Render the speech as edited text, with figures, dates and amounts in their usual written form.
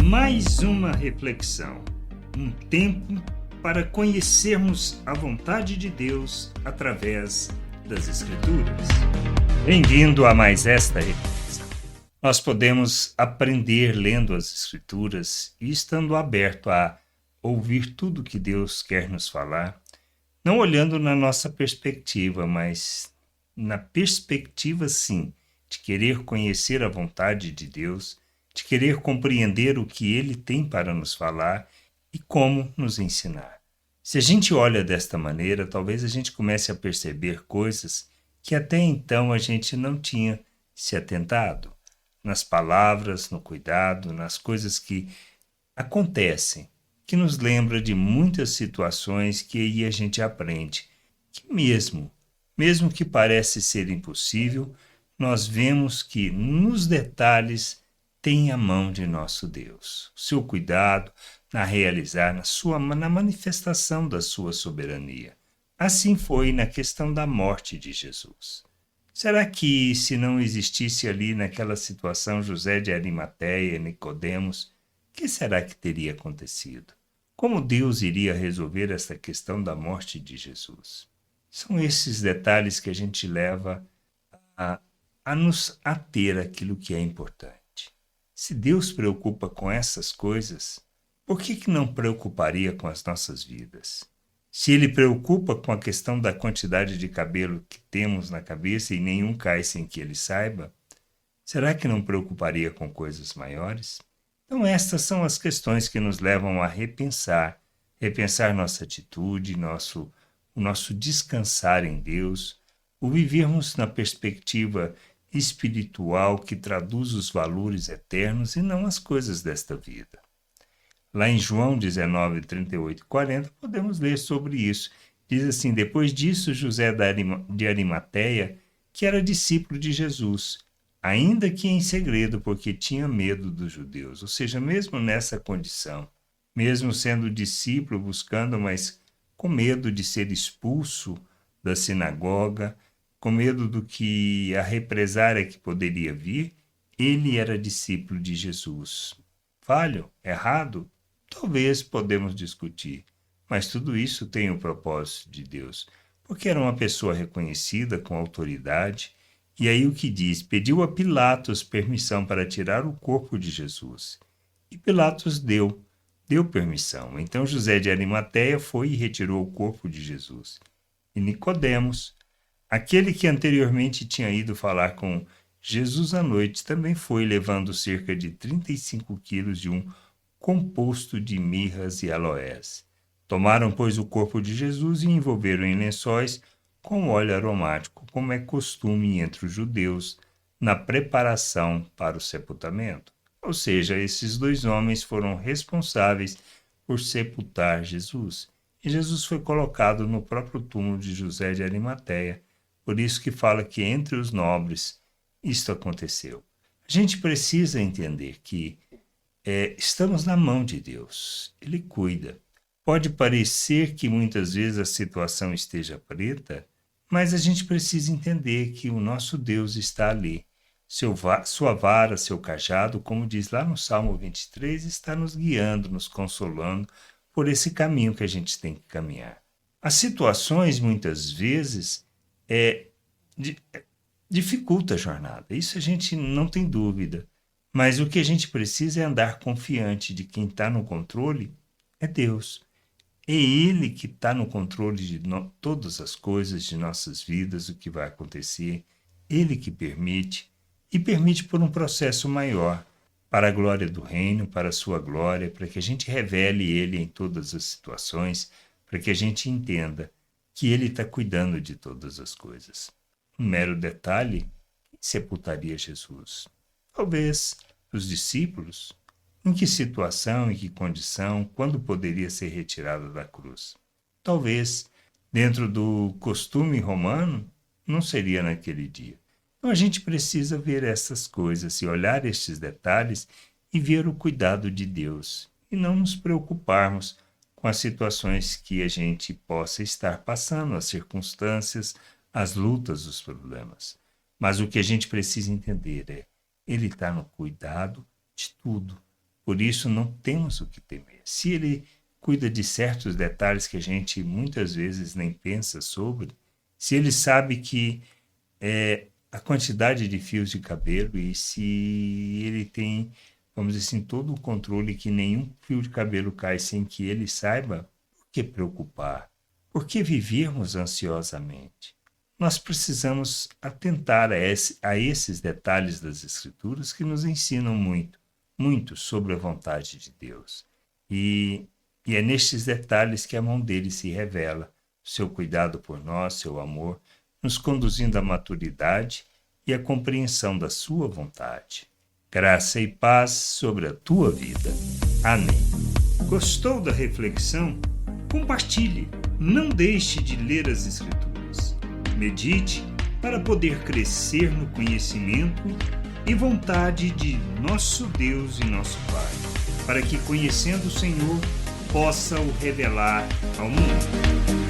Mais uma reflexão, um tempo para conhecermos a vontade de Deus através das Escrituras. Bem-vindo a mais esta reflexão. Nós podemos aprender lendo as Escrituras e estando aberto a ouvir tudo que Deus quer nos falar, não olhando na nossa perspectiva, mas na perspectiva, sim, de querer conhecer a vontade de Deus, de querer compreender o que Ele tem para nos falar e como nos ensinar. Se a gente olha desta maneira, talvez a gente comece a perceber coisas que até então a gente não tinha se atentado. Nas palavras, no cuidado, nas coisas que acontecem, que nos lembra de muitas situações que aí a gente aprende, que mesmo que parece ser impossível, nós vemos que nos detalhes tem a mão de nosso Deus, o seu cuidado na realizar, na manifestação da sua soberania. Assim foi na questão da morte de Jesus. Será que se não existisse ali naquela situação José de Arimateia e Nicodemos, o que será que teria acontecido? Como Deus iria resolver esta questão da morte de Jesus? São esses detalhes que a gente leva a nos ater àquilo que é importante. Se Deus preocupa com essas coisas, por que não preocuparia com as nossas vidas? Se Ele preocupa com a questão da quantidade de cabelo que temos na cabeça e nenhum cai sem que Ele saiba, será que não preocuparia com coisas maiores? Então estas são as questões que nos levam a repensar nossa atitude, o nosso descansar em Deus, o vivermos na perspectiva espiritual que traduz os valores eternos e não as coisas desta vida. Lá em João 19, 38 e 40, podemos ler sobre isso. Diz assim: depois disso, José de Arimateia, que era discípulo de Jesus, ainda que em segredo, porque tinha medo dos judeus. Ou seja, mesmo nessa condição, mesmo sendo discípulo, buscando, mas com medo de ser expulso da sinagoga, com medo do que a represária que poderia vir, ele era discípulo de Jesus. Falho? Errado? Talvez podemos discutir, mas tudo isso tem o propósito de Deus, porque era uma pessoa reconhecida com autoridade, e aí o que diz? Pediu a Pilatos permissão para tirar o corpo de Jesus. E Pilatos deu permissão. Então José de Arimateia foi e retirou o corpo de Jesus. E Nicodemos, aquele que anteriormente tinha ido falar com Jesus à noite, também foi, levando cerca de 35 quilos de um composto de mirras e aloés. Tomaram, pois, o corpo de Jesus e envolveram em lençóis com óleo aromático, como é costume entre os judeus na preparação para o sepultamento. Ou seja, esses dois homens foram responsáveis por sepultar Jesus. E Jesus foi colocado no próprio túmulo de José de Arimateia. Por isso que fala que entre os nobres isto aconteceu. A gente precisa entender que estamos na mão de Deus. Ele cuida. Pode parecer que muitas vezes a situação esteja preta, mas a gente precisa entender que o nosso Deus está ali. Sua vara, seu cajado, como diz lá no Salmo 23, está nos guiando, nos consolando por esse caminho que a gente tem que caminhar. As situações, muitas vezes, dificultam a jornada. Isso a gente não tem dúvida. Mas o que a gente precisa é andar confiante de quem está no controle é Deus. É Ele que está no controle de todas as coisas de nossas vidas, o que vai acontecer. Ele que permite, e permite por um processo maior, para a glória do reino, para a sua glória, para que a gente revele Ele em todas as situações, para que a gente entenda que Ele está cuidando de todas as coisas. Um mero detalhe: quem sepultaria Jesus? Talvez os discípulos. Em que situação, em que condição, quando poderia ser retirado da cruz? Talvez, dentro do costume romano, não seria naquele dia. Então a gente precisa ver essas coisas e olhar estes detalhes e ver o cuidado de Deus e não nos preocuparmos com as situações que a gente possa estar passando, as circunstâncias, as lutas, os problemas. Mas o que a gente precisa entender é: Ele está no cuidado de tudo. Por isso não temos o que temer. Se Ele cuida de certos detalhes que a gente muitas vezes nem pensa sobre, se Ele sabe que a quantidade de fios de cabelo e se Ele tem, vamos dizer assim, todo o controle que nenhum fio de cabelo cai sem que Ele saiba, por que preocupar? Por que vivermos ansiosamente? Nós precisamos atentar a esses detalhes das Escrituras que nos ensinam muito sobre a vontade de Deus. E é nestes detalhes que a mão dele se revela, seu cuidado por nós, seu amor, nos conduzindo à maturidade e à compreensão da sua vontade. Graça e paz sobre a tua vida. Amém. Gostou da reflexão? Compartilhe. Não deixe de ler as Escrituras. Medite para poder crescer no conhecimento e vontade de nosso Deus e nosso Pai, para que, conhecendo o Senhor, possa o revelar ao mundo.